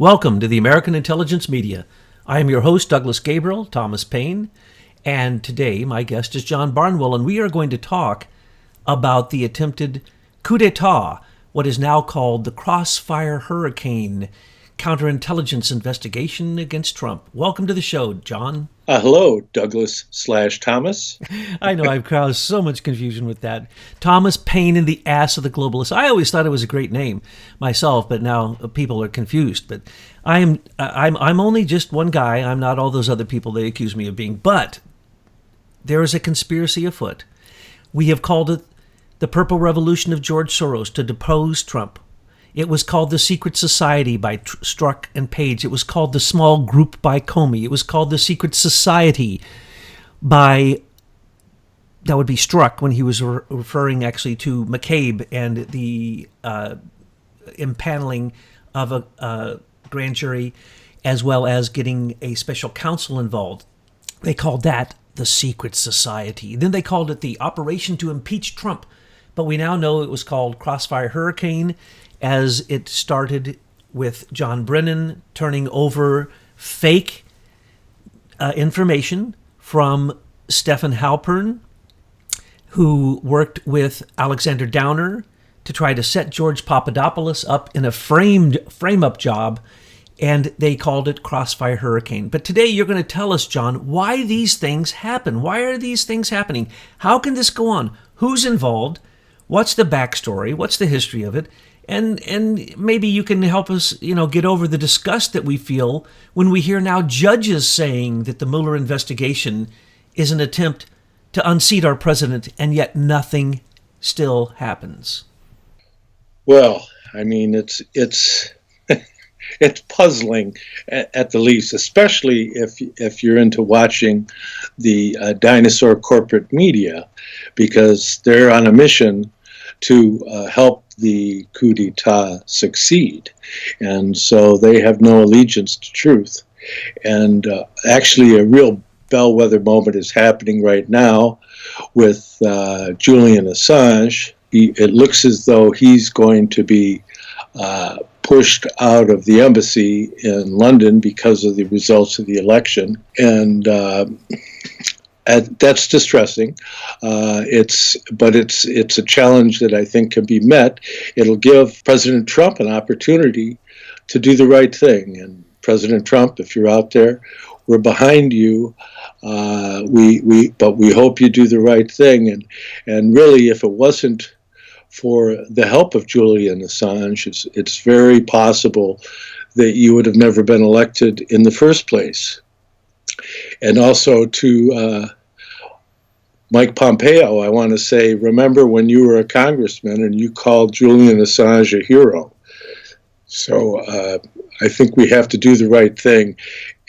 Welcome to the American Intelligence Media. I am your host, Douglas Gabriel, Thomas Paine, and today my guest is John Barnwell, and we are going to talk about the attempted coup d'etat, what is now called the Crossfire Hurricane counterintelligence investigation against Trump. Welcome to the show, John. Hello, Douglas/Thomas. I know I've caused so much confusion with that. Thomas Paine in the ass of the globalists. I always thought it was a great name myself, but now people are confused. But I'm only just one guy. I'm not all those other people they accuse me of being. But there is a conspiracy afoot. We have called it the Purple Revolution of George Soros to depose Trump. It was called the Secret Society by Strzok and Page. It was called the Small Group by Comey. It was called the Secret Society by, that would be Strzok when he was referring actually to McCabe and the impaneling of a grand jury, as well as getting a special counsel involved. They called that the Secret Society. Then they called it the Operation to Impeach Trump. But we now know it was called Crossfire Hurricane, as it started with John Brennan turning over fake information from Stephen Halpern, who worked with Alexander Downer to try to set George Papadopoulos up in a frame-up job, and they called it Crossfire Hurricane. But today you're going to tell us, John, why these things happen. Why are these things happening? How can this go on? Who's involved? What's the backstory? What's the history of it? And maybe you can help us, get over the disgust that we feel when we hear now judges saying that the Mueller investigation is an attempt to unseat our president, and yet nothing still happens. Well, I mean, it's it's puzzling at the least, especially if you're into watching the dinosaur corporate media, because they're on a mission to help the coup d'etat succeed. And so they have no allegiance to truth. And actually a real bellwether moment is happening right now with Julian Assange. It looks as though he's going to be pushed out of the embassy in London because of the results of the election. And that's distressing. It's a challenge that I think can be met. It'll give President Trump an opportunity to do the right thing. And President Trump, if you're out there, we're behind you. But we hope you do the right thing. And really, if it wasn't for the help of Julian Assange, it's very possible that you would have never been elected in the first place. And also to Mike Pompeo, I want to say, remember when you were a congressman and you called Julian Assange a hero. So I think we have to do the right thing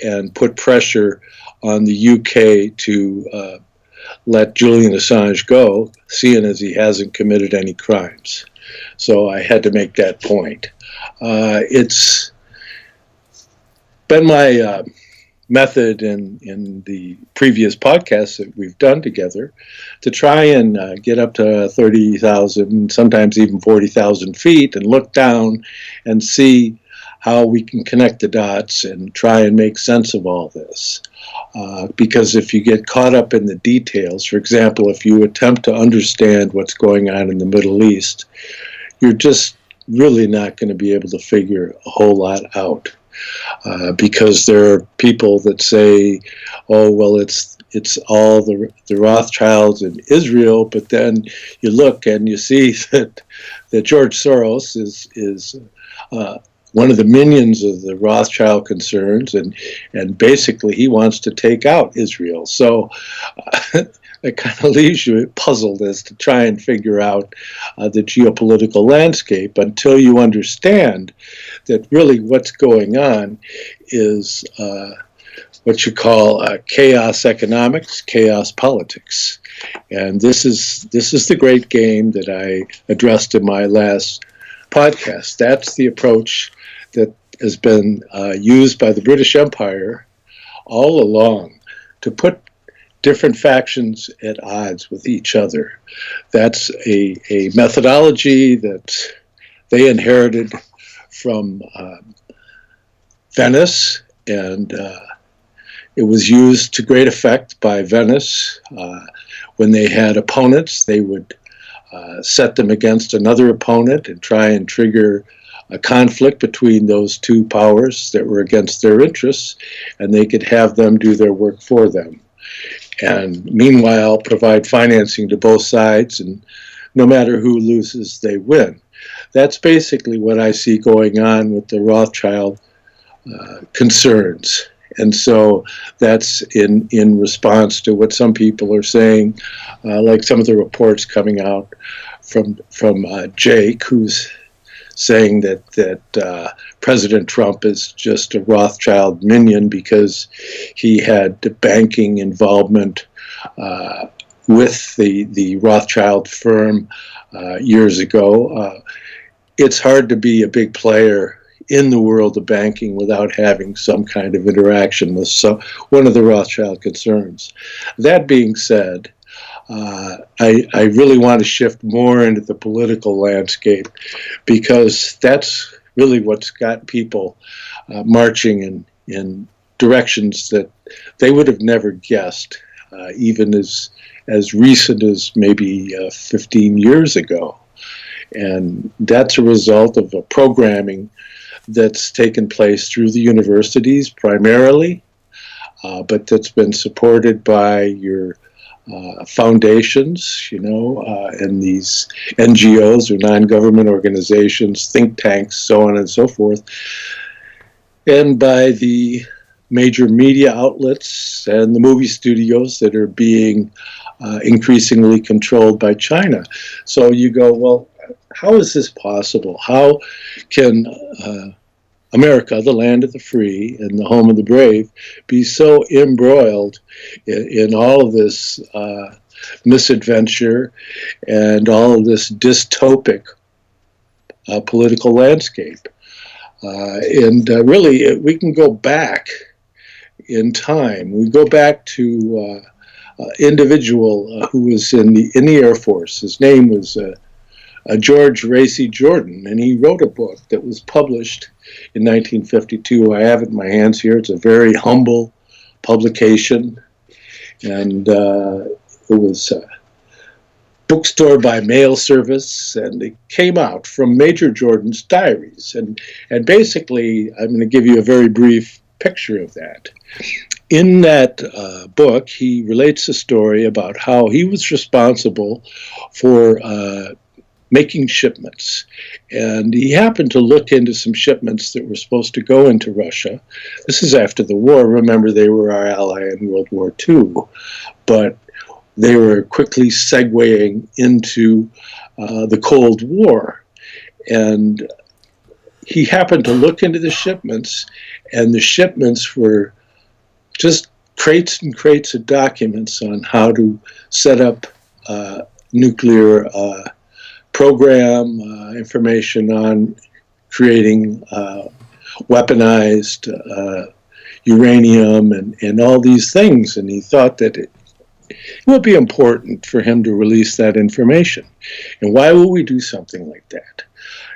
and put pressure on the UK to let Julian Assange go, seeing as he hasn't committed any crimes. So I had to make that point. It's been my method in the previous podcasts that we've done together to try and get up to 30,000, sometimes even 40,000 feet, and look down and see how we can connect the dots and try and make sense of all this. Because if you get caught up in the details, for example, if you attempt to understand what's going on in the Middle East, you're just really not going to be able to figure a whole lot out. Because there are people that say, oh, well, it's all the Rothschilds in Israel, but then you look and you see that George Soros is one of the minions of the Rothschild concerns, and basically he wants to take out Israel. So it kind of leaves you puzzled as to try and figure out the geopolitical landscape until you understand that really what's going on is what you call chaos economics, chaos politics. And this is the great game that I addressed in my last podcast. That's the approach that has been used by the British Empire all along to put different factions at odds with each other. That's a methodology that they inherited from Venice, and it was used to great effect by Venice. When they had opponents, they would set them against another opponent and try and trigger a conflict between those two powers that were against their interests, and they could have them do their work for them. And meanwhile, provide financing to both sides, and no matter who loses, they win. That's basically what I see going on with the Rothschild concerns. And so that's in response to what some people are saying, like some of the reports coming out from Jake, who's saying that President Trump is just a Rothschild minion because he had banking involvement with the Rothschild firm years ago. It's hard to be a big player in the world of banking without having some kind of interaction with one of the Rothschild concerns. That being said, I really want to shift more into the political landscape, because that's really what's got people marching in directions that they would have never guessed, even as recent as maybe 15 years ago. And that's a result of a programming that's taken place through the universities primarily, but that's been supported by your foundations, and these NGOs or non-government organizations, think tanks, so on and so forth, and by the major media outlets and the movie studios that are being increasingly controlled by China. So you go, well, how is this possible? How can America, the land of the free and the home of the brave, be so embroiled in all of this misadventure and all of this dystopic political landscape? And really, we can go back in time. We go back to individual who was in the Air Force. His name was George Racy Jordan, and he wrote a book that was published in 1952. I have it in my hands here. It's a very humble publication, and it was a bookstore by mail service, and it came out from Major Jordan's diaries. And basically, I'm going to give you a very brief picture of that. In that book, he relates a story about how he was responsible for making shipments. And he happened to look into some shipments that were supposed to go into Russia. This is after the war. Remember, they were our ally in World War II. But they were quickly segueing into the Cold War. And he happened to look into the shipments, and the shipments were just crates and crates of documents on how to set up nuclear program, information on creating weaponized uranium and all these things. And he thought that it would be important for him to release that information. And why would we do something like that?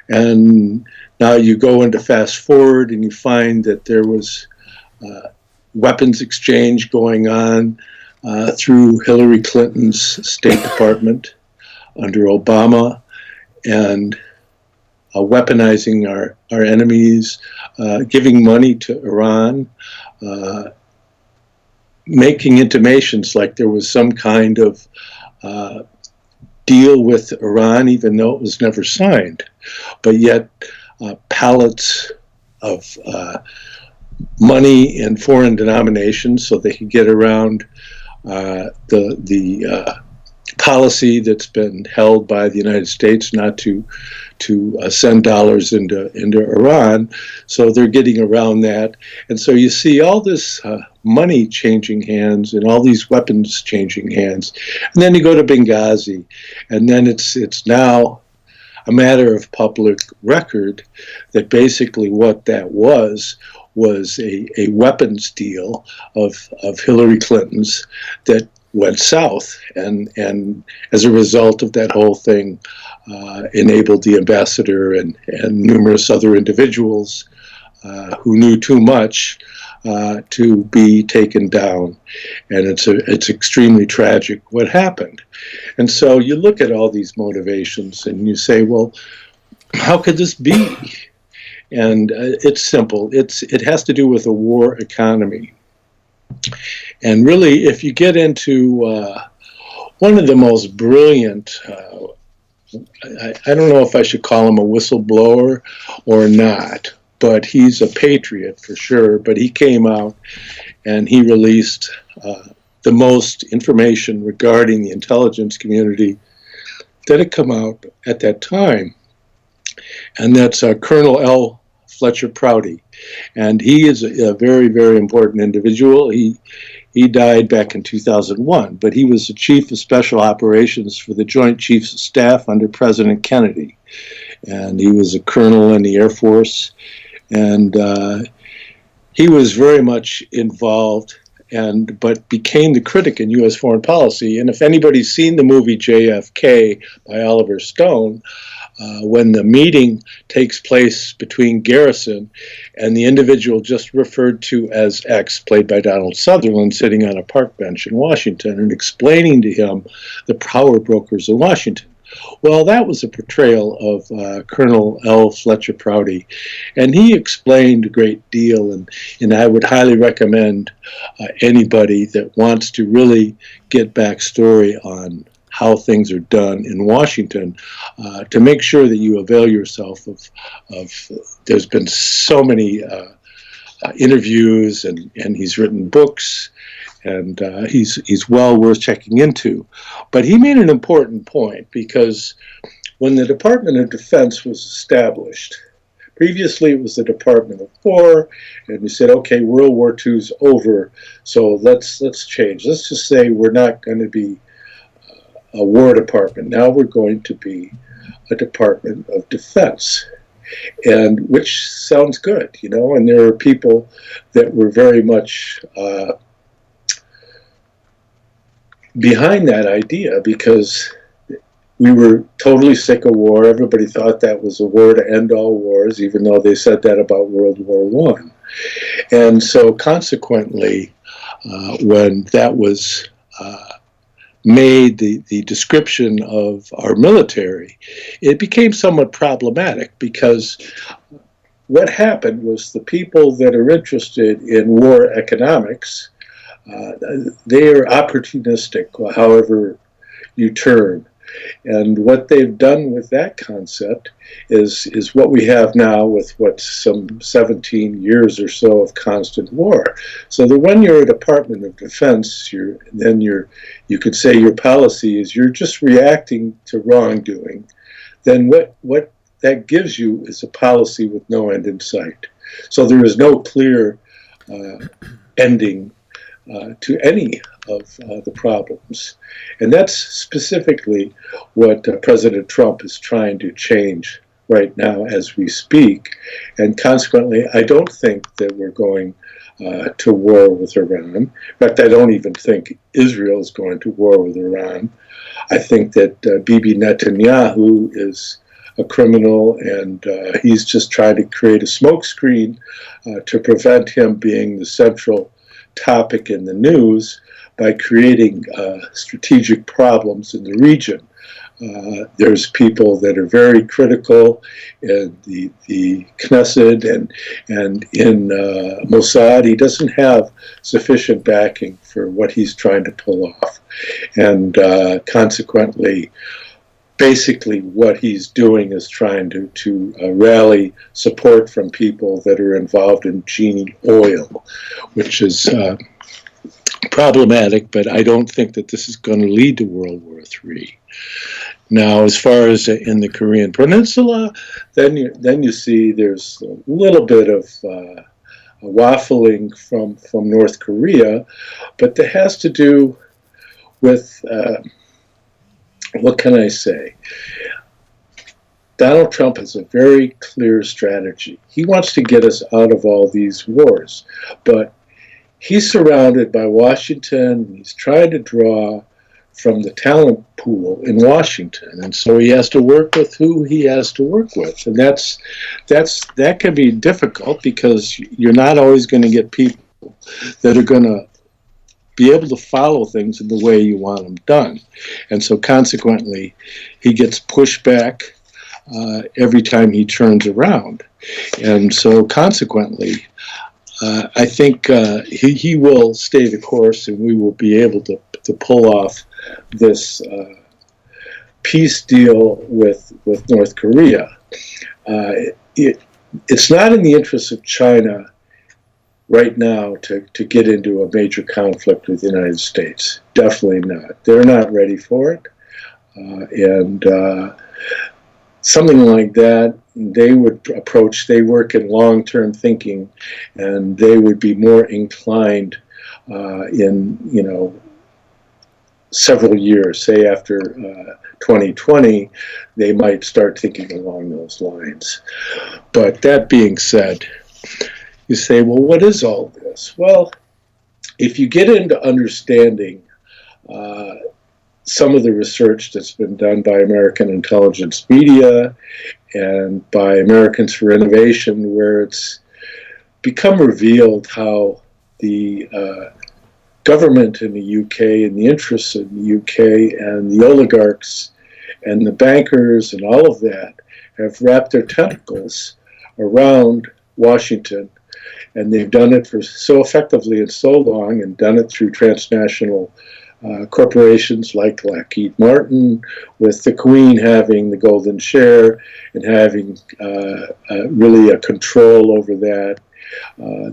And now you go into fast forward and you find that there was weapons exchange going on through Hillary Clinton's State Department under Obama, and weaponizing our enemies, giving money to Iran, making intimations like there was some kind of deal with Iran, even though it was never signed. But yet pallets of money in foreign denominations so they could get around the policy that's been held by the United States not to send dollars into Iran. So they're getting around that. And so you see all this money changing hands and all these weapons changing hands. And then you go to Benghazi, and then it's now a matter of public record that basically what that was a weapons deal of Hillary Clinton's that went south, and as a result of that whole thing, enabled the ambassador and numerous other individuals who knew too much to be taken down. And it's extremely tragic what happened. And so you look at all these motivations and you say, well, how could this be? And it's simple. It has to do with a war economy. And really, if you get into one of the most brilliant, I don't know if I should call him a whistleblower or not, but he's a patriot for sure. But he came out and he released the most information regarding the intelligence community that had come out at that time. And that's Colonel L. Fletcher Prouty. And he is a very, very important individual. He died back in 2001, but he was the Chief of Special Operations for the Joint Chiefs of Staff under President Kennedy. And he was a colonel in the Air Force. And he was very much involved but became the critic in U.S. foreign policy. And if anybody's seen the movie JFK by Oliver Stone, when the meeting takes place between Garrison and the individual just referred to as X, played by Donald Sutherland, sitting on a park bench in Washington and explaining to him the power brokers in Washington. Well, that was a portrayal of Colonel L. Fletcher Prouty, and he explained a great deal, and I would highly recommend anybody that wants to really get backstory on how things are done in Washington, to make sure that you avail yourself of there's been so many interviews, and he's written books, and he's well worth checking into. But he made an important point, because when the Department of Defense was established, previously it was the Department of War, and we said, okay, World War II's over, so let's change. Let's just say we're not going to be a War Department. Now we're going to be a Department of Defense, and which sounds good, and there are people that were very much behind that idea, because we were totally sick of war. Everybody thought that was a war to end all wars, even though they said that about World War I. And so consequently, when that was made the description of our military, it became somewhat problematic, because what happened was the people that are interested in war economics, they are opportunistic, however you turn. And what they've done with that concept is what we have now, with some 17 years or so of constant war. So that when you're a Department of Defense, you could say your policy is you're just reacting to wrongdoing. Then what that gives you is a policy with no end in sight. So there is no clear ending to any of the problems. And that's specifically what President Trump is trying to change right now as we speak. And consequently, I don't think that we're going to war with Iran. In fact, I don't even think Israel is going to war with Iran. I think that Bibi Netanyahu is a criminal, and he's just trying to create a smokescreen to prevent him being the central topic in the news by creating strategic problems in the region. There's people that are very critical in the Knesset and in Mossad. He doesn't have sufficient backing for what he's trying to pull off. And consequently, basically what he's doing is trying to rally support from people that are involved in genie oil, which is problematic, but I don't think that this is going to lead to World War III. Now, as far as in the Korean Peninsula, then you see there's a little bit of waffling from North Korea, but that has to do with, what can I say? Donald Trump has a very clear strategy. He wants to get us out of all these wars, but he's surrounded by Washington. He's trying to draw from the talent pool in Washington, and so he has to work with who he has to work with, and that can be difficult because you're not always going to get people that are going to be able to follow things in the way you want them done, and so consequently, he gets pushed back every time he turns around, and so consequently, I think he will stay the course, and we will be able to pull off this peace deal with North Korea. It's not in the interest of China right now to get into a major conflict with the United States. Definitely not. They're not ready for it. And something like that, they work in long-term thinking, and they would be more inclined in, several years, say after 2020, they might start thinking along those lines. But that being said, you say, well, what is all this? Well, if you get into understanding some of the research that's been done by American intelligence media and by Americans for Innovation, where it's become revealed how the government in the UK and the interests in the UK and the oligarchs and the bankers and all of that have wrapped their tentacles around Washington, and they've done it for so effectively and so long, and done it through transnational corporations like Lockheed Martin, with the Queen having the golden share and having really a control over that.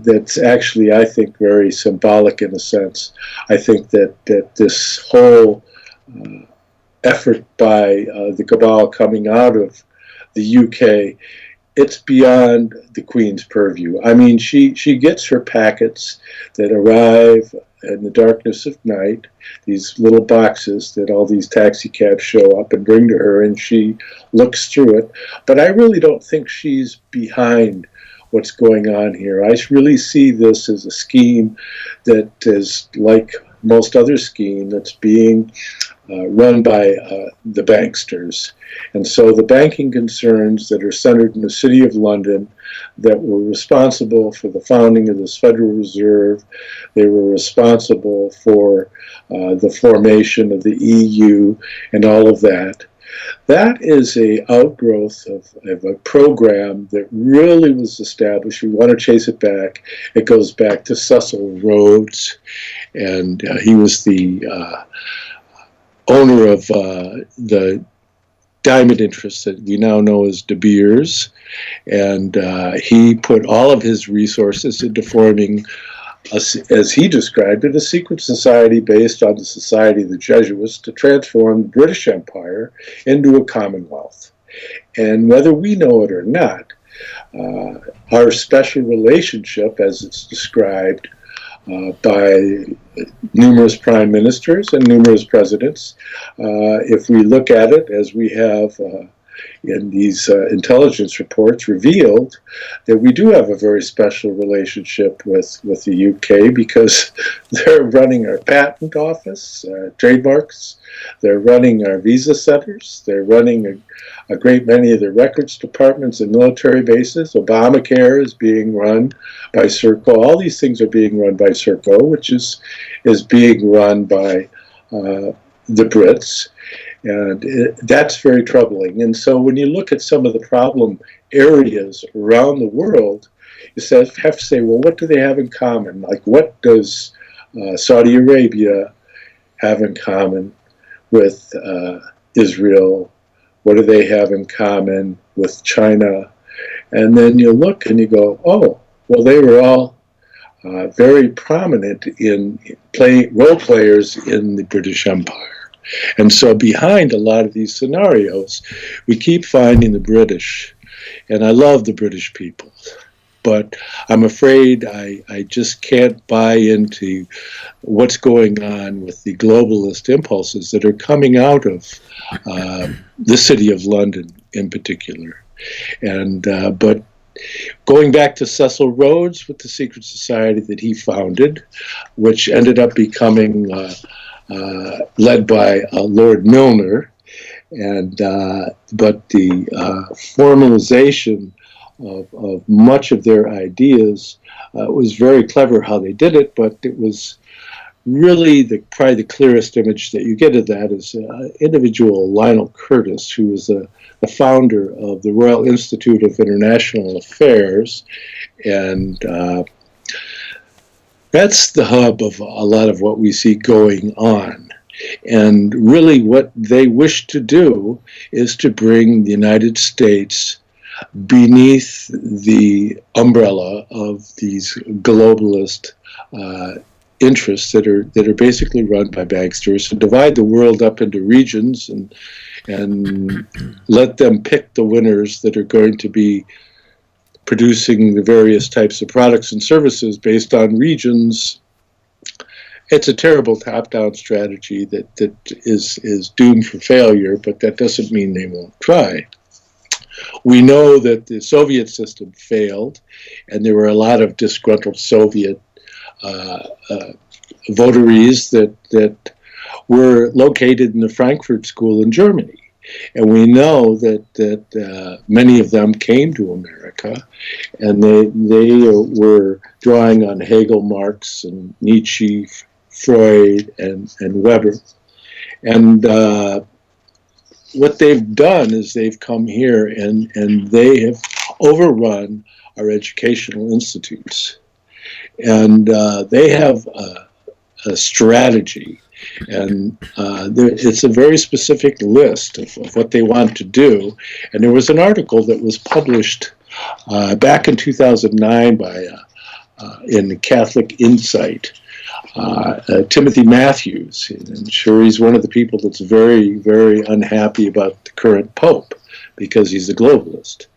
That's actually, I think, very symbolic in a sense. I think that this whole effort by the cabal coming out of the UK, it's beyond the Queen's purview. I mean, she gets her packets that arrive in the darkness of night, these little boxes that all these taxi cabs show up and bring to her, and she looks through it. But I really don't think she's behind what's going on here. I really see this as a scheme that is like most other scheme that's being run by the banksters. And so the banking concerns that are centered in the City of London, that were responsible for the founding of this Federal Reserve, they were responsible for the formation of the EU and all of that. That is a outgrowth of a program that really was established. We want to chase it back. It goes back to Cecil Rhodes, and he was the owner of the diamond interests that we now know as De Beers, and he put all of his resources into forming, as he described it, a secret society based on the Society of the Jesuits to transform the British Empire into a commonwealth. And whether we know it or not, our special relationship, as it's described by numerous prime ministers and numerous presidents, if we look at it as we have in these intelligence reports revealed, that we do have a very special relationship with the UK, because they're running our patent office, trademarks, they're running our visa centers, they're running a great many of the records departments and military bases. Obamacare is being run by Serco. All these things are being run by Serco, which is being run by the Brits. And that's very troubling. And so when you look at some of the problem areas around the world, you have to say, well, what do they have in common? Like, what does Saudi Arabia have in common with Israel? What do they have in common with China? And then you look and you go, oh, well, they were all very prominent in role players in the British Empire. And so behind a lot of these scenarios, we keep finding the British. And I love the British people. But I'm afraid I just can't buy into what's going on with the globalist impulses that are coming out of the City of London in particular. And but going back to Cecil Rhodes with the secret society that he founded, which ended up becoming led by Lord Milner, and but the formalization of much of their ideas was very clever how they did it, but it was really probably the clearest image that you get of that is individual Lionel Curtis, who was the founder of the Royal Institute of International Affairs, and that's the hub of a lot of what we see going on. And really what they wish to do is to bring the United States beneath the umbrella of these globalist interests that are basically run by banksters, and divide the world up into regions and let them pick the winners that are going to be producing the various types of products and services based on regions. It's a terrible top-down strategy that is doomed for failure, but that doesn't mean they won't try. We know that the Soviet system failed, and there were a lot of disgruntled Soviet votaries that were located in the Frankfurt School in Germany. And we know that many of them came to America, and they were drawing on Hegel, Marx, and Nietzsche, Freud, and Weber. And what they've done is they've come here and they have overrun our educational institutes. And they have a strategy, and it's a very specific list of what they want to do. And there was an article that was published back in 2009 by in Catholic Insight. Timothy Matthews, I'm sure he's one of the people that's very, very unhappy about the current Pope because he's a globalist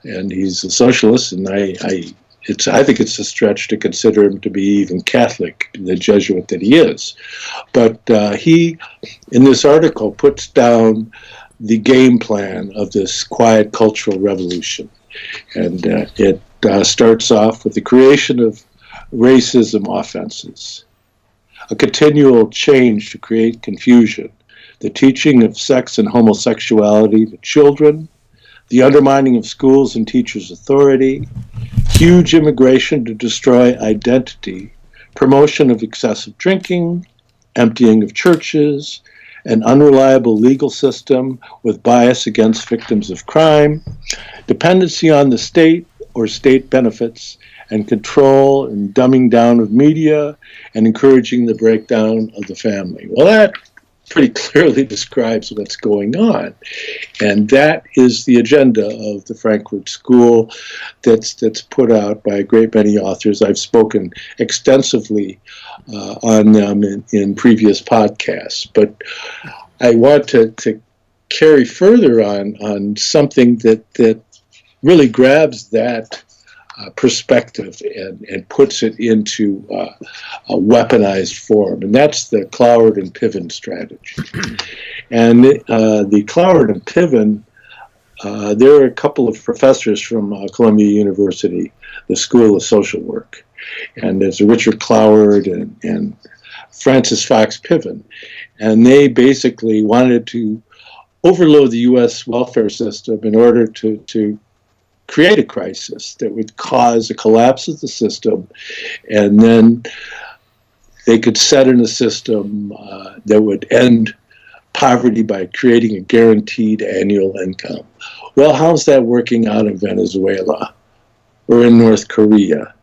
and he's a socialist, and I think it's a stretch to consider him to be even Catholic, the Jesuit that he is. But he, in this article, puts down the game plan of this quiet cultural revolution. And it starts off with the creation of racism offenses, a continual change to create confusion, the teaching of sex and homosexuality to children, the undermining of schools and teachers' authority, huge immigration to destroy identity, promotion of excessive drinking, emptying of churches, an unreliable legal system with bias against victims of crime, dependency on the state or state benefits, and control and dumbing down of media, and encouraging the breakdown of the family. Well, that pretty clearly describes what's going on. And that is the agenda of the Frankfurt School that's put out by a great many authors. I've spoken extensively on them in previous podcasts. But I want to carry further on something that really grabs that perspective and puts it into a weaponized form, and that's the Cloward and Piven strategy. And the Cloward and Piven, there are a couple of professors from Columbia University, the School of Social Work, and there's Richard Cloward and Francis Fox Piven, and they basically wanted to overload the U.S. welfare system in order to create a crisis that would cause a collapse of the system, and then they could set in a system that would end poverty by creating a guaranteed annual income. Well, how's that working out in Venezuela or in North Korea?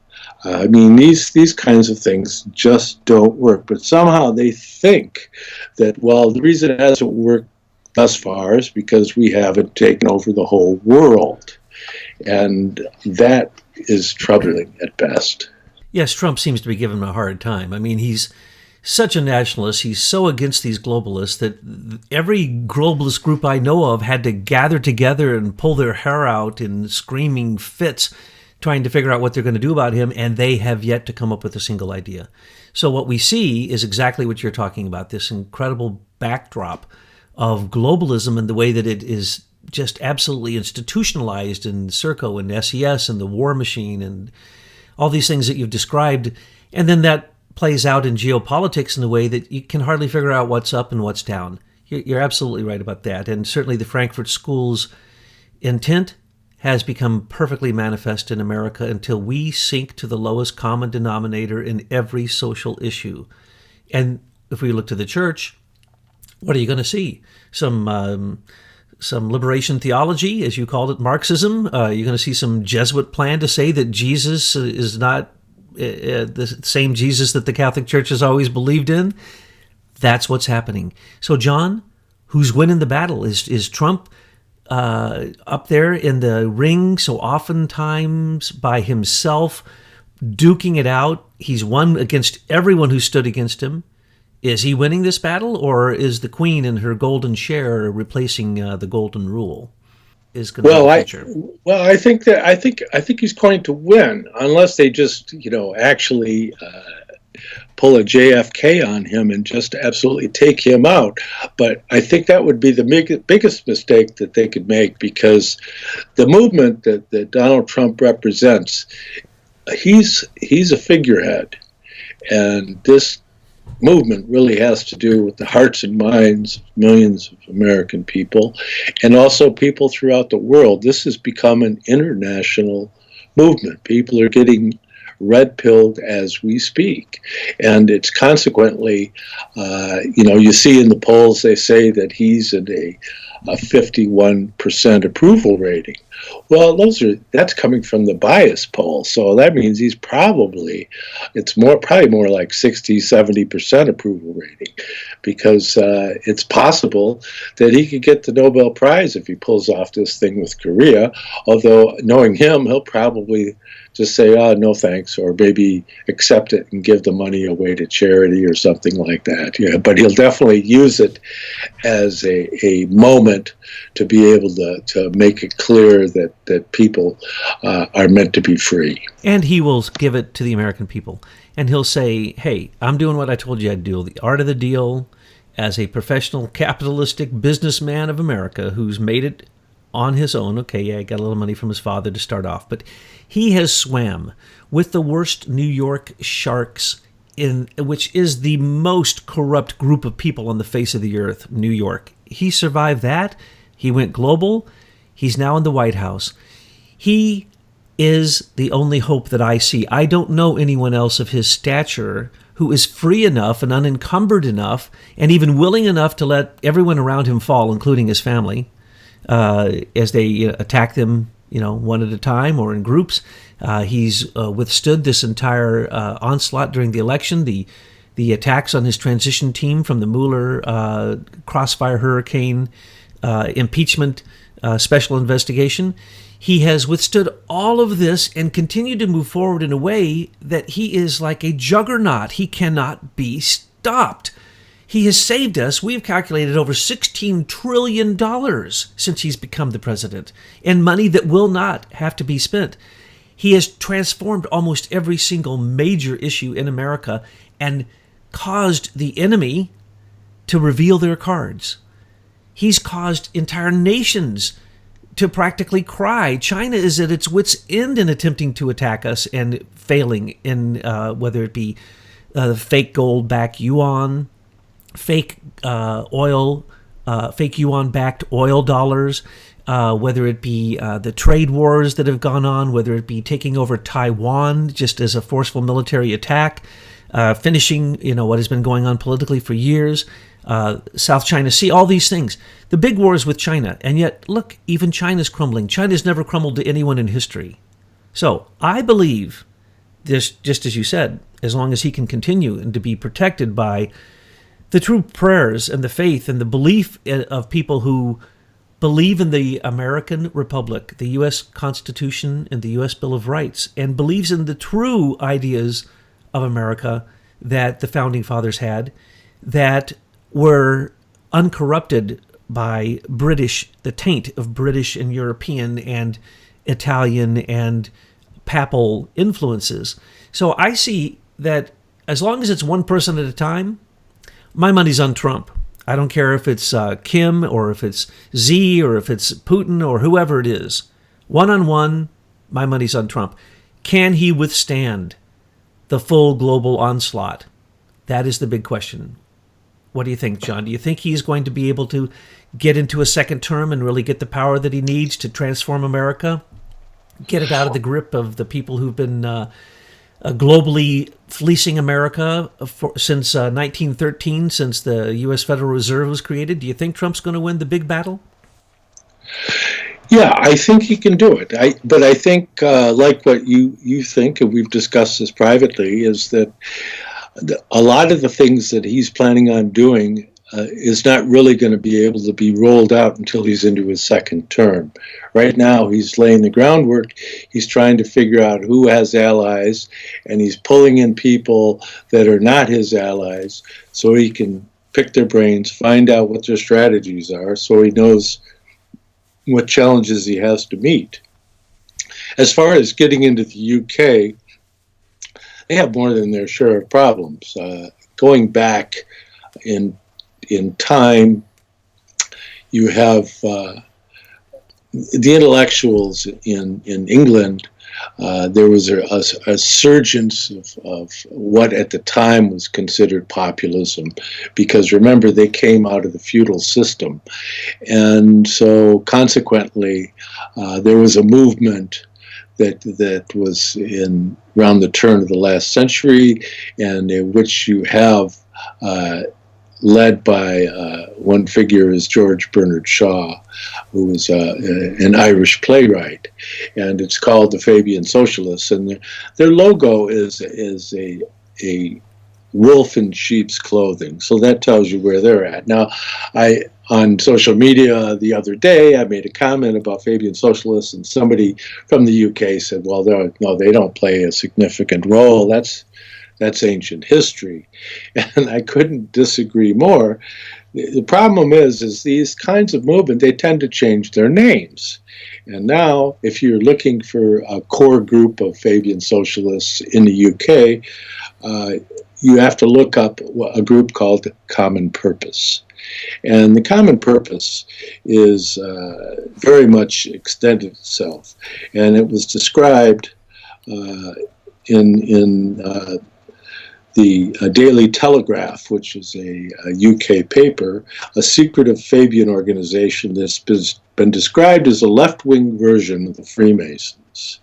I mean, these kinds of things just don't work, but somehow they think that, well, the reason it hasn't worked thus far is because we haven't taken over the whole world. And that is troubling at best. Yes, Trump seems to be giving him a hard time. I mean, he's such a nationalist. He's so against these globalists that every globalist group I know of had to gather together and pull their hair out in screaming fits trying to figure out what they're going to do about him, and they have yet to come up with a single idea. So what we see is exactly what you're talking about, this incredible backdrop of globalism and the way that it is just absolutely institutionalized in Serco and SES and the war machine and all these things that you've described. And then that plays out in geopolitics in a way that you can hardly figure out what's up and what's down. You're absolutely right about that. And certainly the Frankfurt School's intent has become perfectly manifest in America until we sink to the lowest common denominator in every social issue. And if we look to the church, what are you going to see? Some liberation theology, as you called it, Marxism. You're going to see some Jesuit plan to say that Jesus is not the same Jesus that the Catholic Church has always believed in. That's what's happening. So, John, who's winning the battle? Is Trump up there in the ring so oftentimes by himself, duking it out? He's won against everyone who stood against him. Is he winning this battle, or is the Queen and her golden share replacing the golden rule? Is going to be the future? I think he's going to win, unless they just actually pull a JFK on him and just absolutely take him out. But I think that would be the biggest mistake that they could make, because the movement that Donald Trump represents, he's a figurehead, and this movement really has to do with the hearts and minds of millions of American people, and also people throughout the world. This has become an international movement. People are getting red-pilled as we speak, and it's consequently, you see in the polls they say that he's at a 51% approval rating. Well, that's coming from the bias poll, so that means he's probably more like 60-70% approval rating, because it's possible that he could get the Nobel Prize if he pulls off this thing with Korea, although knowing him, he'll probably just say, oh, no thanks, or maybe accept it and give the money away to charity or something like that. Yeah, but he'll definitely use it as a moment to be able to make it clear that people are meant to be free. And he will give it to the American people. And he'll say, hey, I'm doing what I told you I'd do. The art of the deal, as a professional capitalistic businessman of America who's made it on his own. Okay, yeah, he got a little money from his father to start off, but he has swam with the worst New York sharks, which is the most corrupt group of people on the face of the earth, New York. He survived that. He went global. He's now in the White House. He is the only hope that I see. I don't know anyone else of his stature who is free enough and unencumbered enough and even willing enough to let everyone around him fall, including his family, as they attack them, one at a time or in groups. He's withstood this entire onslaught during the election, the attacks on his transition team from the Mueller crossfire hurricane impeachment special investigation. He has withstood all of this and continued to move forward in a way that he is like a juggernaut. He cannot be stopped. He has saved us. We've calculated over $16 trillion since he's become the president, and money that will not have to be spent. He has transformed almost every single major issue in America and caused the enemy to reveal their cards. He's caused entire nations to practically cry. China is at its wit's end in attempting to attack us and failing in whether it be fake gold-backed yuan, fake yuan-backed oil dollars, whether it be the trade wars that have gone on, whether it be taking over Taiwan just as a forceful military attack, finishing what has been going on politically for years, South China Sea, all these things. The big wars with China, and yet, look, even China's crumbling. China's never crumbled to anyone in history. So I believe, just as you said, as long as he can continue and to be protected by the true prayers and the faith and the belief of people who believe in the American Republic, the U.S. Constitution and the U.S. Bill of Rights, and believes in the true ideas of America that the Founding Fathers had, that were uncorrupted by the taint of British and European and Italian and papal influences. So I see that as long as it's one person at a time, my money's on Trump. I don't care if it's Kim or if it's Xi or if it's Putin or whoever it is. One-on-one, my money's on Trump. Can he withstand the full global onslaught? That is the big question. What do you think, John? Do you think he's going to be able to get into a second term and really get the power that he needs to transform America? Get it out of the grip of the people who've been globally fleecing America since 1913, since the U.S. Federal Reserve was created? Do you think Trump's going to win the big battle? Yeah, I think he can do it. But I think, like what you think, and we've discussed this privately, is that a lot of the things that he's planning on doing is not really going to be able to be rolled out until he's into his second term. Right now, he's laying the groundwork. He's trying to figure out who has allies, and he's pulling in people that are not his allies so he can pick their brains, find out what their strategies are, so he knows what challenges he has to meet. As far as getting into the UK, they have more than their share of problems. Going back in time, you have the intellectuals in England. There was a surgence of what at the time was considered populism, because remember, they came out of the feudal system. And so consequently, there was a movement that was in around the turn of the last century, and in which you have led by one figure is George Bernard Shaw, who was an Irish playwright, and it's called the Fabian Socialists, and their logo is a wolf in sheep's clothing, so that tells you where they're at. Now, on social media the other day, I made a comment about Fabian Socialists, and somebody from the UK said, well, no, they don't play a significant role. That's ancient history. And I couldn't disagree more. The problem is these kinds of movement, they tend to change their names. And now, if you're looking for a core group of Fabian Socialists in the UK, you have to look up a group called Common Purpose. And the Common Purpose is very much extended itself. And it was described in the Daily Telegraph, which is a UK paper, a secretive Fabian organization that's been described as a left-wing version of the Freemasons.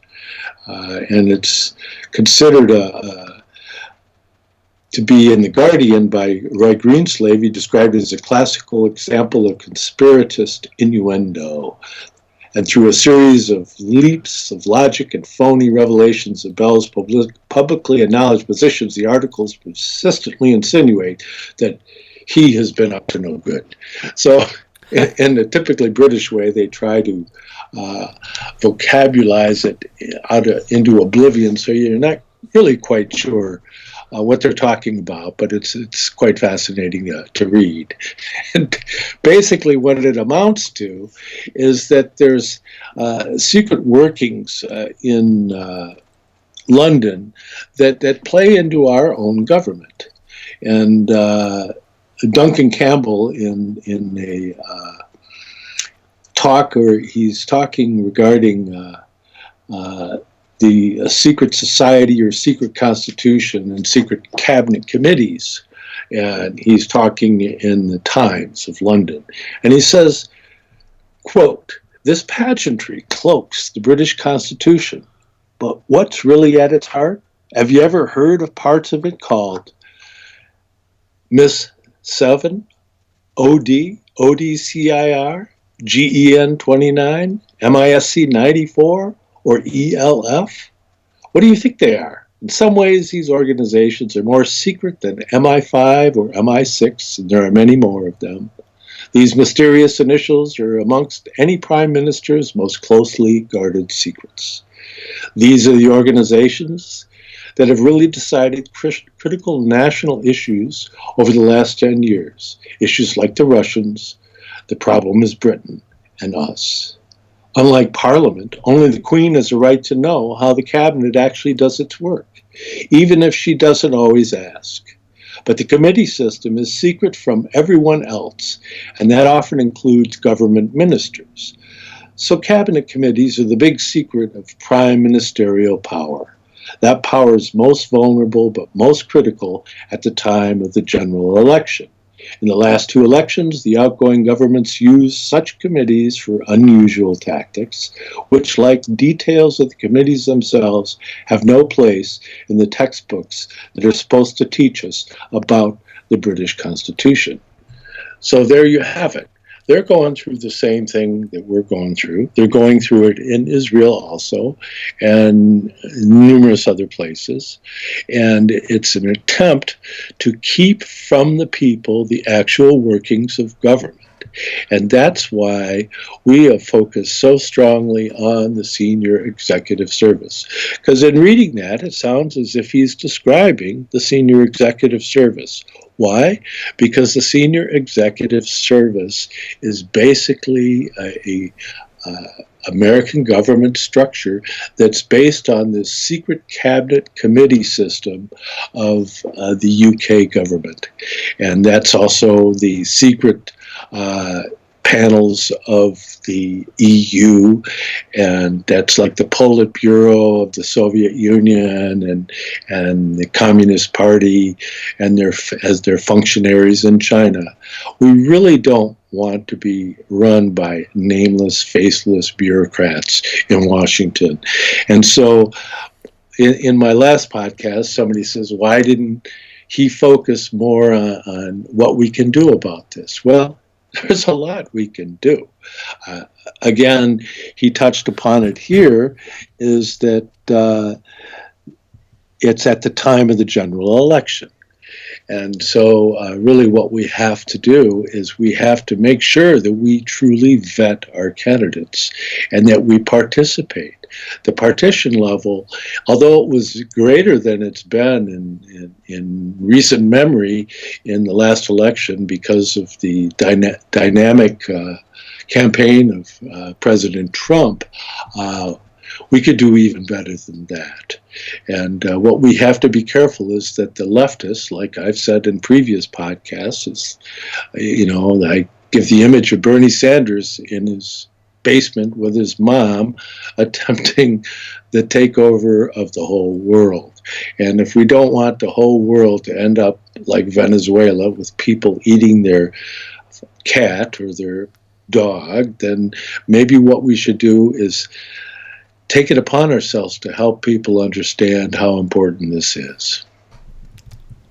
And it's considered to be in The Guardian by Roy Greenslave. He described it as a classical example of conspiratist innuendo. And through a series of leaps of logic and phony revelations of Bell's publicly acknowledged positions, the articles persistently insinuate that he has been up to no good. So in the typically British way, they try to vocabularize it into oblivion, so you're not really quite sure what they're talking about, but it's quite fascinating to read. And basically what it amounts to is that there's secret workings in London that play into our own government. And Duncan Campbell in a talk, or he's talking regarding the secret society or secret constitution and secret cabinet committees. And he's talking in the Times of London. And he says, quote, "This pageantry cloaks the British Constitution, but what's really at its heart? Have you ever heard of parts of it called Miss 7, OD, ODCIR, GEN 29, MISC 94, or ELF? What do you think they are? In some ways, these organizations are more secret than MI5 or MI6, and there are many more of them. These mysterious initials are amongst any prime minister's most closely guarded secrets. These are the organizations that have really decided critical national issues over the last 10 years. Issues like the Russians, the problem is Britain, and us. Unlike Parliament, only the Queen has a right to know how the Cabinet actually does its work, even if she doesn't always ask. But the committee system is secret from everyone else, and that often includes government ministers. So cabinet committees are the big secret of prime ministerial power. That power is most vulnerable but most critical at the time of the general election. In the last two elections, the outgoing governments used such committees for unusual tactics, which, like details of the committees themselves, have no place in the textbooks that are supposed to teach us about the British Constitution. So there you have it. They're going through the same thing that we're going through. They're going through it in Israel also, and numerous other places. And it's an attempt to keep from the people the actual workings of government. And that's why we have focused so strongly on the senior executive service. Because in reading that, it sounds as if he's describing the senior executive service. Why? Because the senior executive service is basically a American government structure that's based on this secret cabinet committee system of the UK government. And that's also the secret panels of the EU, and that's like the Politburo of the Soviet Union and the Communist Party and their functionaries in China. We really don't want to be run by nameless, faceless bureaucrats in Washington. And so in my last podcast, somebody says, why didn't he focus more on what we can do about this? Well, there's a lot we can do. Again, he touched upon it here, is that it's at the time of the general election. And so really what we have to do is we have to make sure that we truly vet our candidates and that we participate. The partition level, although it was greater than it's been in recent memory in the last election because of the dynamic campaign of President Trump, we could do even better than that. And what we have to be careful is that the leftists, like I've said in previous podcasts, is, I give the image of Bernie Sanders in his basement with his mom attempting the takeover of the whole world. And if we don't want the whole world to end up like Venezuela with people eating their cat or their dog, then maybe what we should do is take it upon ourselves to help people understand how important this is.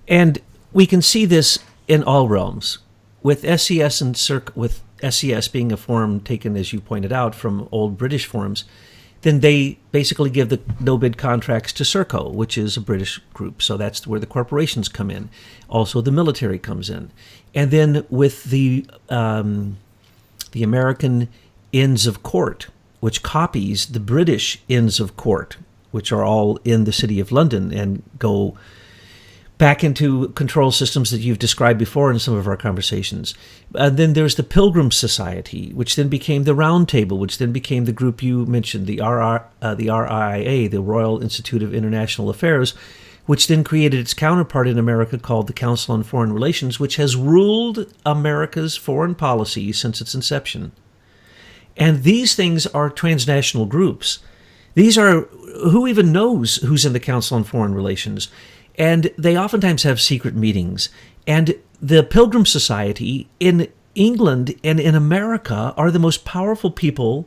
And we can see this in all realms. With SES and Serco, with SES being a form taken, as you pointed out, from old British forms, then they basically give the no-bid contracts to Serco, which is a British group. So that's where the corporations come in. Also, the military comes in. And then with the American Inns of Court, which copies the British Inns of Court, which are all in the City of London and go back into control systems that you've described before in some of our conversations. Then there's the Pilgrim Society, which then became the Round Table, which then became the group you mentioned, the RIA, the Royal Institute of International Affairs, which then created its counterpart in America called the Council on Foreign Relations, which has ruled America's foreign policy since its inception. And these things are transnational groups. These are, who even knows who's in the Council on Foreign Relations? And they oftentimes have secret meetings. And the Pilgrim Society in England and in America are the most powerful people,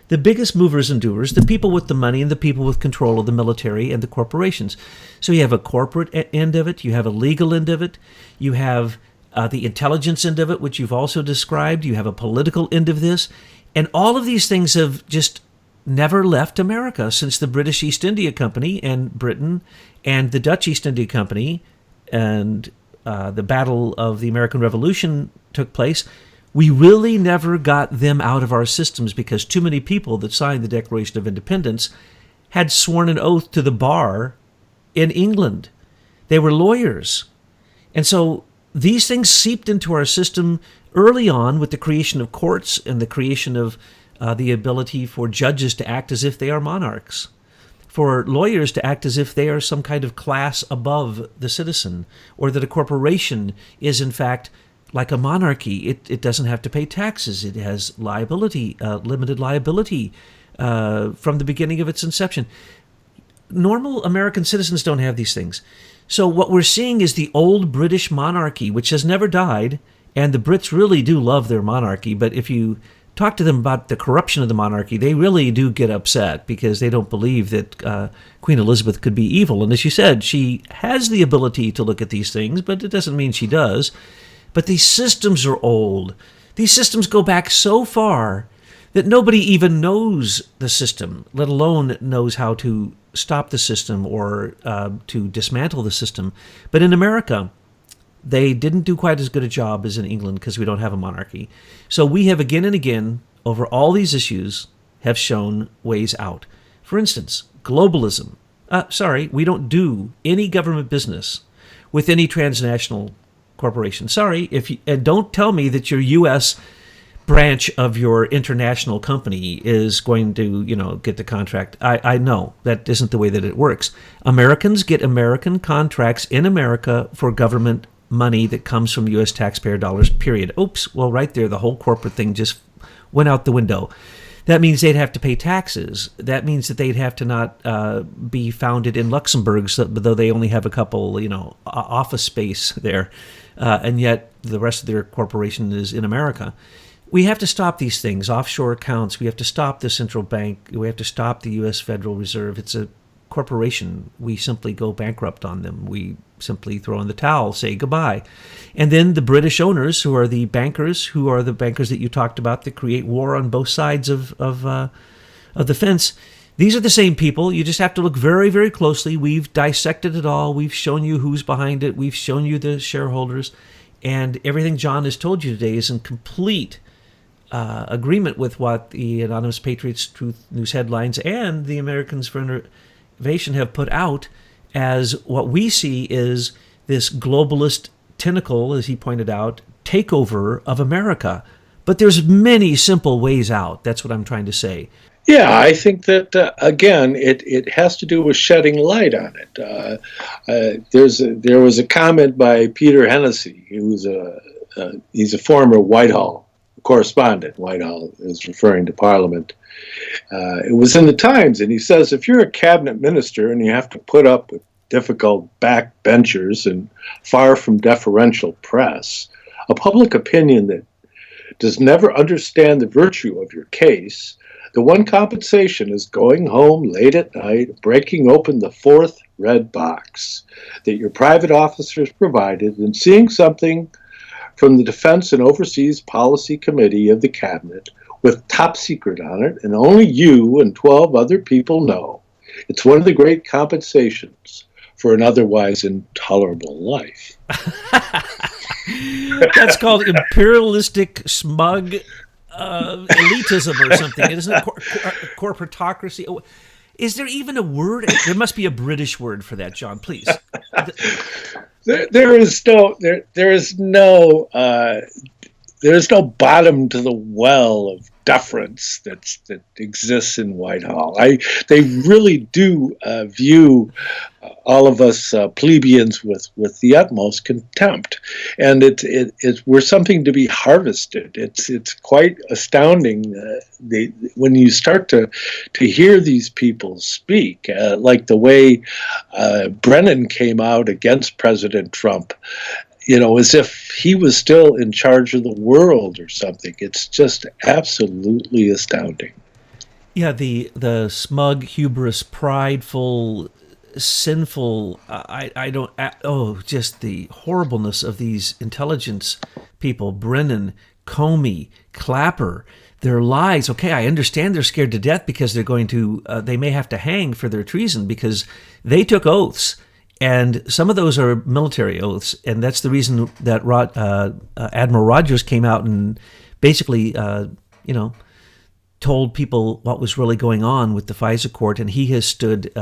the biggest movers and doers, the people with the money and the people with control of the military and the corporations. So you have a corporate end of it, you have a legal end of it, you have the intelligence end of it, which you've also described, you have a political end of this. And all of these things have just never left America since the British East India Company and Britain and the Dutch East India Company and the Battle of the American Revolution took place. We really never got them out of our systems because too many people that signed the Declaration of Independence had sworn an oath to the bar in England. They were lawyers. And so these things seeped into our system early on with the creation of courts and the creation of the ability for judges to act as if they are monarchs, for lawyers to act as if they are some kind of class above the citizen, or that a corporation is in fact like a monarchy. It doesn't have to pay taxes. It has liability, limited liability from the beginning of its inception. normal American citizens don't have these things. So what we're seeing is the old British monarchy, which has never died, and the Brits really do love their monarchy, but if you talk to them about the corruption of the monarchy, they really do get upset because they don't believe that Queen Elizabeth could be evil. And as you said, she has the ability to look at these things, but it doesn't mean she does. But these systems are old. These systems go back so far that nobody even knows the system, let alone knows how to stop the system or to dismantle the system. But in America, they didn't do quite as good a job as in England because we don't have a monarchy. So we have again and again, over all these issues, have shown ways out. For instance, globalism. We don't do any government business with any transnational corporation. And don't tell me that your U.S. branch of your international company is going to, get the contract. I know that isn't the way that it works. Americans get American contracts in America for government money that comes from U.S. taxpayer dollars, period. Oops, well, right there, the whole corporate thing just went out the window. That means they'd have to pay taxes. That means that they'd have to not be founded in Luxembourg, though they only have a couple, office space there, and yet the rest of their corporation is in America. We have to stop these things, offshore accounts. We have to stop the central bank. We have to stop the U.S. Federal Reserve. It's a corporation. We simply go bankrupt on them. We simply throw in the towel, say goodbye. And then the British owners, who are the bankers that you talked about that create war on both sides of the fence, these are the same people. You just have to look very, very closely. We've dissected it all. We've shown you who's behind it. We've shown you the shareholders. And everything John has told you today is in complete agreement with what the Anonymous Patriots Truth News headlines and the Americans for Innovation have put out as what we see is this globalist tentacle, as he pointed out, takeover of America. But there's many simple ways out. That's what I'm trying to say. Yeah, I think that, again, it has to do with shedding light on it. There was a comment by Peter Hennessy, he's a former Whitehall correspondent. Whitehall is referring to Parliament. It was in the Times, and he says, if you're a cabinet minister and you have to put up with difficult backbenchers and far from deferential press, a public opinion that does never understand the virtue of your case, the one compensation is going home late at night, breaking open the fourth red box that your private officers provided, and seeing something from the Defense and Overseas Policy Committee of the Cabinet with top secret on it, and only you and 12 other people know. It's one of the great compensations for an otherwise intolerable life. That's called imperialistic, smug elitism or something. Isn't it corporatocracy? Is there even a word? There must be a British word for that, John, please. There is no bottom to the well of deference that exists in Whitehall. They really do view all of us plebeians with the utmost contempt, and we're something to be harvested. It's quite astounding when you start to hear these people speak, like the way Brennan came out against President Trump. As if he was still in charge of the world or something. It's just absolutely astounding. Yeah, the smug, hubris, prideful, sinful, just the horribleness of these intelligence people, Brennan, Comey, Clapper, their lies. Okay, I understand they're scared to death because they may have to hang for their treason because they took oaths. And some of those are military oaths, and that's the reason that Admiral Rogers came out and basically, told people what was really going on with the FISA court, and he has stood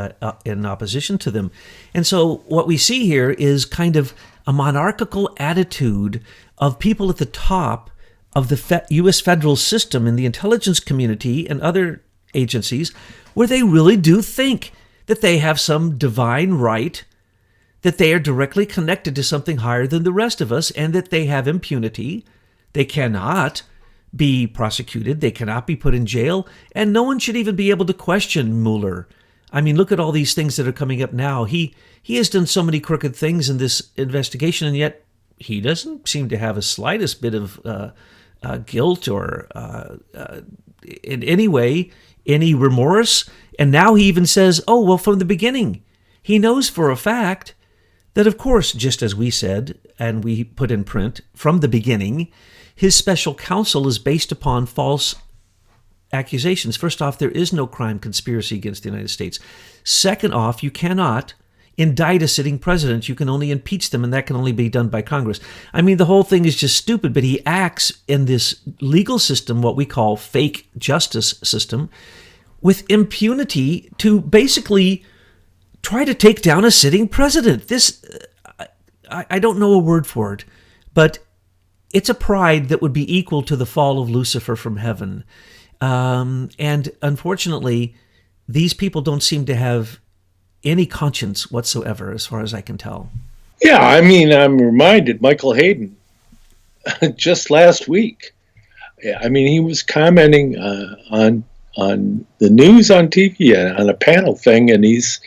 in opposition to them. And so what we see here is kind of a monarchical attitude of people at the top of the U.S. federal system in the intelligence community and other agencies, where they really do think that they have some divine right, that they are directly connected to something higher than the rest of us, and that they have impunity. They cannot be prosecuted. They cannot be put in jail. And no one should even be able to question Mueller I mean, look at all these things that are coming up now. He has done so many crooked things in this investigation, and yet he doesn't seem to have a slightest bit of guilt or in any way, any remorse. And now he even says, oh, well, from the beginning, he knows for a fact that, of course, just as we said, and we put in print, from the beginning, his special counsel is based upon false accusations. First off, there is no crime conspiracy against the United States. Second off, you cannot indict a sitting president. You can only impeach them, and that can only be done by Congress. I mean, the whole thing is just stupid, but he acts in this legal system, what we call fake justice system, with impunity to basically try to take down a sitting president. This, I don't know a word for it, but it's a pride that would be equal to the fall of Lucifer from heaven. And unfortunately, these people don't seem to have any conscience whatsoever, as far as I can tell. Yeah, I mean, I'm reminded, Michael Hayden, just last week, I mean, he was commenting on the news on TV on a panel thing, and he's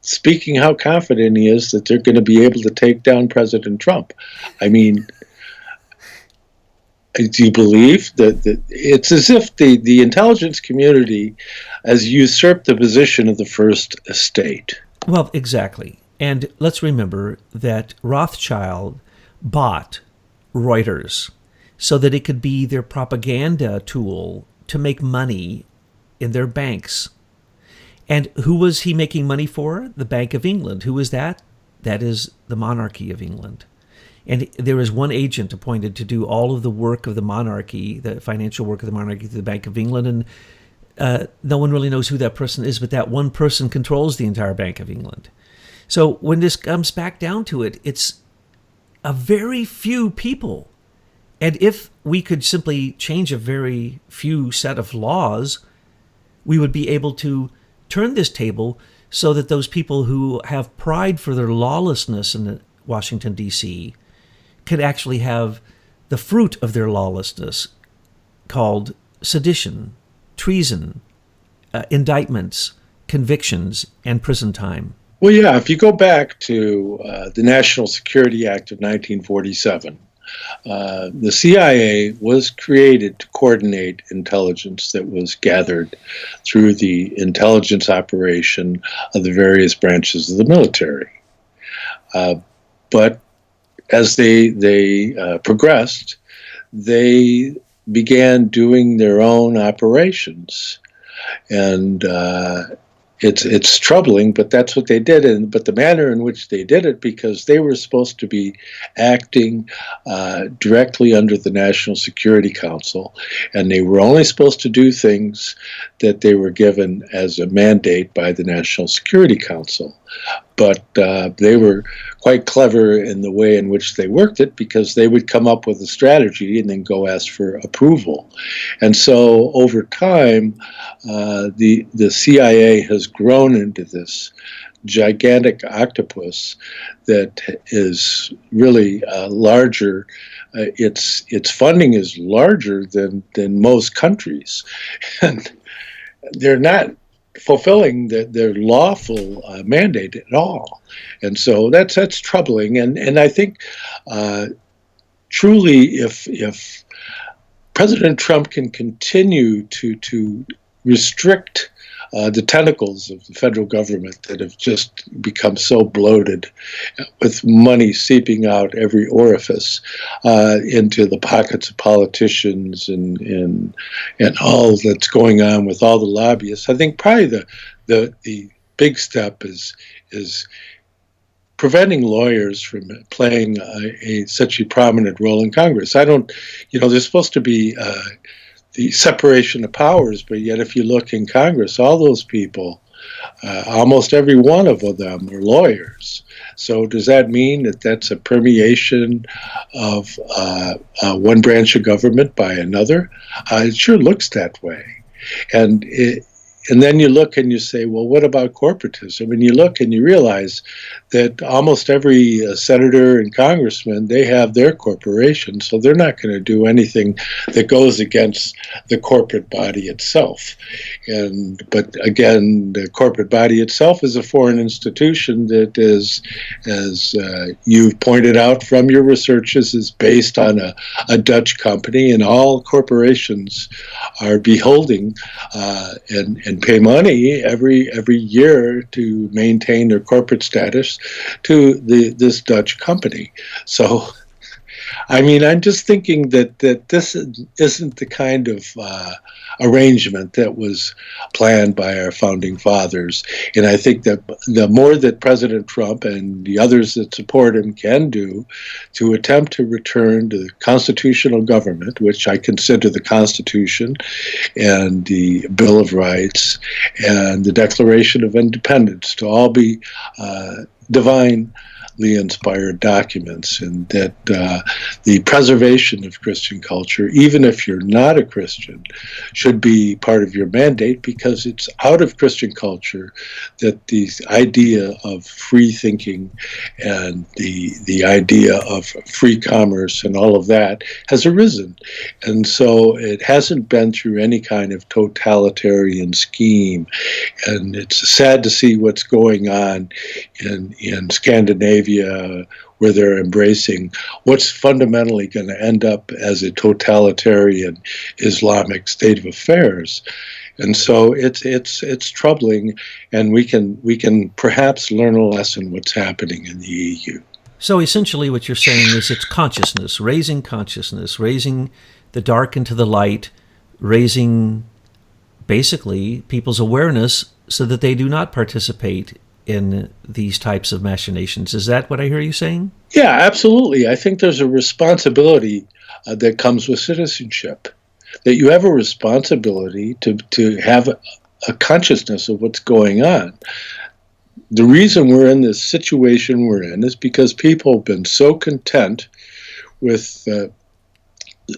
speaking how confident he is that they're going to be able to take down President Trump. I mean, do you believe that it's as if the intelligence community has usurped the position of the first estate? Well, exactly. And let's remember that Rothschild bought Reuters so that it could be their propaganda tool to make money in their banks. And who was he making money for? The Bank of England. Who is that? That is the monarchy of England. And there is one agent appointed to do all of the work of the monarchy, the financial work of the monarchy, through the Bank of England. And no one really knows who that person is, but that one person controls the entire Bank of England. So when this comes back down to it, it's a very few people. And if we could simply change a very few set of laws, we would be able to turn this table so that those people who have pride for their lawlessness in Washington, D.C., could actually have the fruit of their lawlessness called sedition, treason, indictments, convictions, and prison time. Well, yeah, if you go back to the National Security Act of 1947, the CIA was created to coordinate intelligence that was gathered through the intelligence operation of the various branches of the military. But as they progressed, they began doing their own operations, and it's troubling. But that's what they did, but the manner in which they did it, because they were supposed to be acting directly under the National Security Council, and they were only supposed to do things that they were given as a mandate by the National Security Council. But they were quite clever in the way in which they worked it, because they would come up with a strategy and then go ask for approval. And so over time, the CIA has grown into this gigantic octopus that is really larger. Its funding is larger than most countries. And they're not fulfilling their lawful mandate at all, and so that's troubling. And I think truly, if President Trump can continue to restrict the tentacles of the federal government that have just become so bloated, with money seeping out every orifice into the pockets of politicians and all that's going on with all the lobbyists, I think probably the big step is preventing lawyers from playing such a prominent role in Congress. There's supposed to be the separation of powers, but yet if you look in Congress, all those people, almost every one of them are lawyers. So does that mean that that's a permeation of one branch of government by another? It sure looks that way. And and then you look and you say, well, what about corporatism? And you look and you realize that almost every senator and congressman, they have their corporation, so they're not going to do anything that goes against the corporate body itself. But again, the corporate body itself is a foreign institution that is, as you've pointed out from your researches, is based on a Dutch company, and all corporations are beholding and pay money every year to maintain their corporate status to this Dutch company. So, I mean, I'm just thinking that this isn't the kind of arrangement that was planned by our founding fathers. And I think that the more that President Trump and the others that support him can do to attempt to return to the constitutional government, which I consider the Constitution and the Bill of Rights and the Declaration of Independence to all be divinely inspired documents, and that the preservation of Christian culture, even if you're not a Christian, should be part of your mandate, because it's out of Christian culture that the idea of free thinking and the idea of free commerce and all of that has arisen. And so it hasn't been through any kind of totalitarian scheme. And it's sad to see what's going on in Scandinavia, where they're embracing what's fundamentally going to end up as a totalitarian Islamic state of affairs. And so it's troubling, and we can perhaps learn a lesson what's happening in the EU. So essentially what you're saying is it's consciousness, raising the dark into the light, raising basically people's awareness so that they do not participate in these types of machinations. Is that what I hear you saying? Yeah, absolutely. I think there's a responsibility that comes with citizenship, that you have a responsibility to have a consciousness of what's going on. The reason we're in this situation we're in is because people have been so content with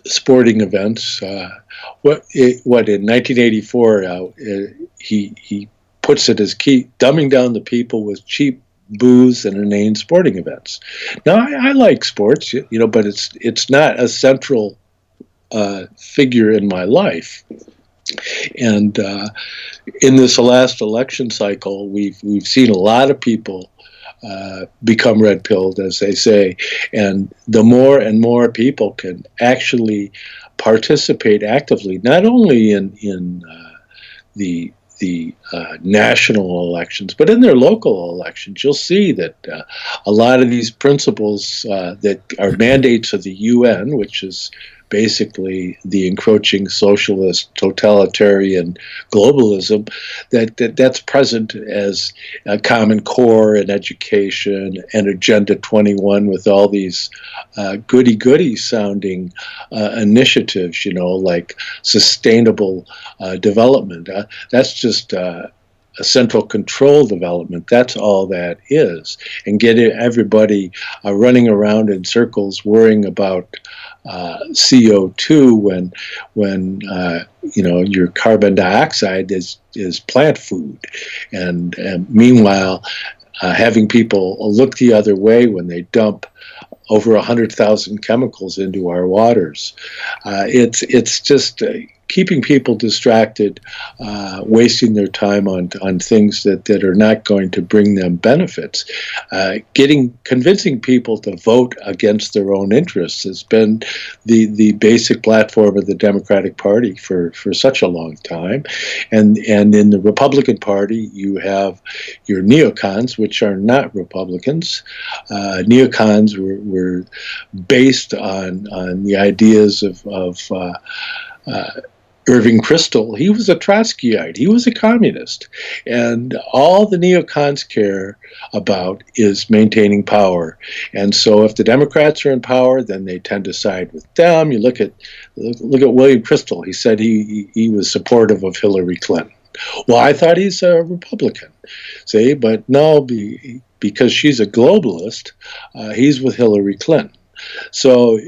sporting events. What in 1984 he puts it as dumbing down the people with cheap booze and inane sporting events. Now, I like sports, but it's not a central figure in my life. And in this last election cycle, we've seen a lot of people become red-pilled, as they say, and the more and more people can actually participate actively, not only in the national elections, but in their local elections. You'll see that a lot of these principles that are mandates of the UN, which is basically the encroaching socialist totalitarian globalism, that's present as a Common Core in education and Agenda 21 with all these goody-goody sounding initiatives, like sustainable development. That's just a central control development. That's all that is. And get everybody running around in circles worrying about CO2 when your carbon dioxide is plant food, and meanwhile having people look the other way when they dump over 100,000 chemicals into our waters. It's just keeping people distracted, wasting their time on things that are not going to bring them benefits. Convincing people to vote against their own interests has been the basic platform of the Democratic Party for such a long time. And in the Republican Party, you have your neocons, which are not Republicans. Neocons were based on the ideas of Irving Kristol. He was a Trotskyite. He was a communist. And all the neocons care about is maintaining power. And so if the Democrats are in power, then they tend to side with them. You look at William Kristol. He said he was supportive of Hillary Clinton. Well, I thought he's a Republican. See, but no, because she's a globalist, he's with Hillary Clinton. So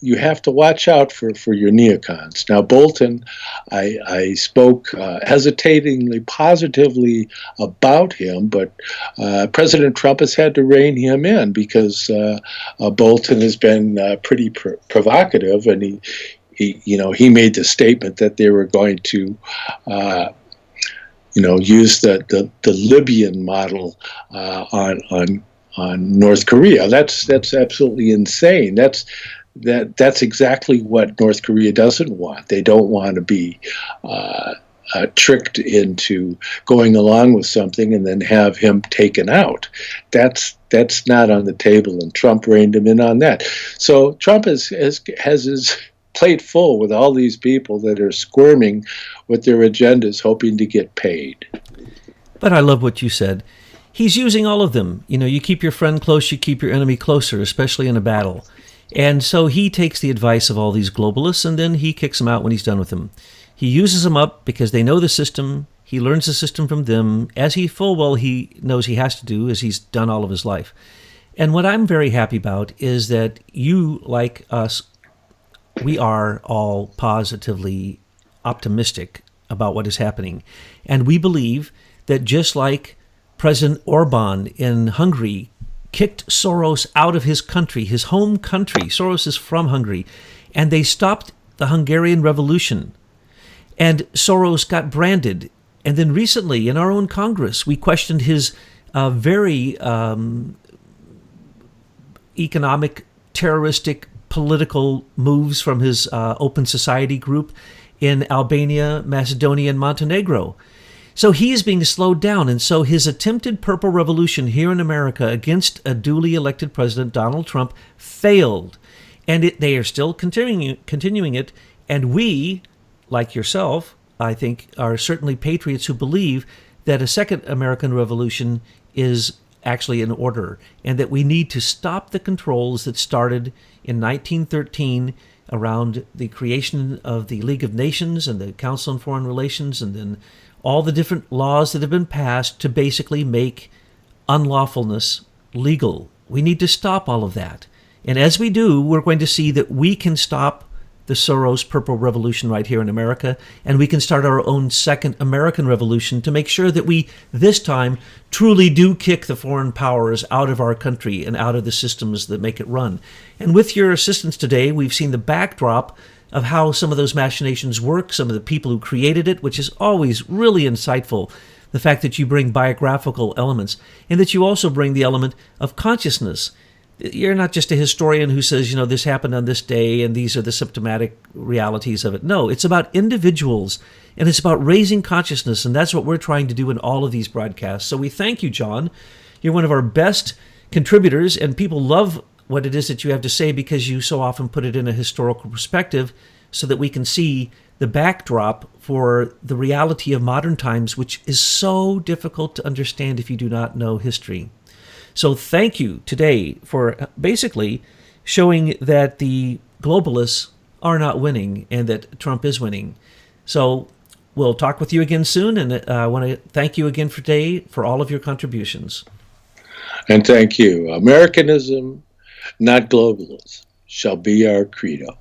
you have to watch out for your neocons. Now, Bolton, I spoke hesitatingly, positively about him, but President Trump has had to rein him in because Bolton has been pretty provocative, and he made the statement that they were going to use the Libyan model on North Korea. That's absolutely insane. That's exactly what North Korea doesn't want. They don't want to be tricked into going along with something and then have him taken out. That's not on the table, and Trump reined him in on that. So Trump has his plate full with all these people that are squirming with their agendas, hoping to get paid. But I love what you said. He's using all of them. You keep your friend close, you keep your enemy closer, especially in a battle. And so he takes the advice of all these globalists, and then he kicks them out when he's done with them. He uses them up because they know the system. He learns the system from them, as he full well he knows he has to do, as he's done all of his life. And what I'm very happy about is that you, like us, we are all positively optimistic about what is happening. And we believe that just like President Orban in Hungary kicked Soros out of his country, his home country. Soros is from Hungary. And they stopped the Hungarian Revolution. And Soros got branded. And then recently, in our own Congress, we questioned his very economic, terroristic, political moves from his Open Society group in Albania, Macedonia, and Montenegro. So he is being slowed down, and so his attempted purple revolution here in America against a duly elected president, Donald Trump, failed. And they are still continuing it, and we, like yourself, I think, are certainly patriots who believe that a second American Revolution is actually in order, and that we need to stop the controls that started in 1913 around the creation of the League of Nations and the Council on Foreign Relations, and then all the different laws that have been passed to basically make unlawfulness legal. We need to stop all of that. And as we do, we're going to see that we can stop the Soros Purple Revolution right here in America, and we can start our own second American Revolution to make sure that we, this time, truly do kick the foreign powers out of our country and out of the systems that make it run. And with your assistance today, we've seen the backdrop of how some of those machinations work, some of the people who created it, which is always really insightful. The fact that you bring biographical elements, and that you also bring the element of consciousness. You're not just a historian who says, this happened on this day and these are the symptomatic realities of it. No, it's about individuals, and it's about raising consciousness, and that's what we're trying to do in all of these broadcasts. So we thank you, John. You're one of our best contributors, and people love what it is that you have to say because you so often put it in a historical perspective so that we can see the backdrop for the reality of modern times, which is so difficult to understand if you do not know history. So thank you today for basically showing that the globalists are not winning and that Trump is winning. So we'll talk with you again soon, and I want to thank you again for today for all of your contributions. And thank you. Americanism, not globalism, shall be our credo.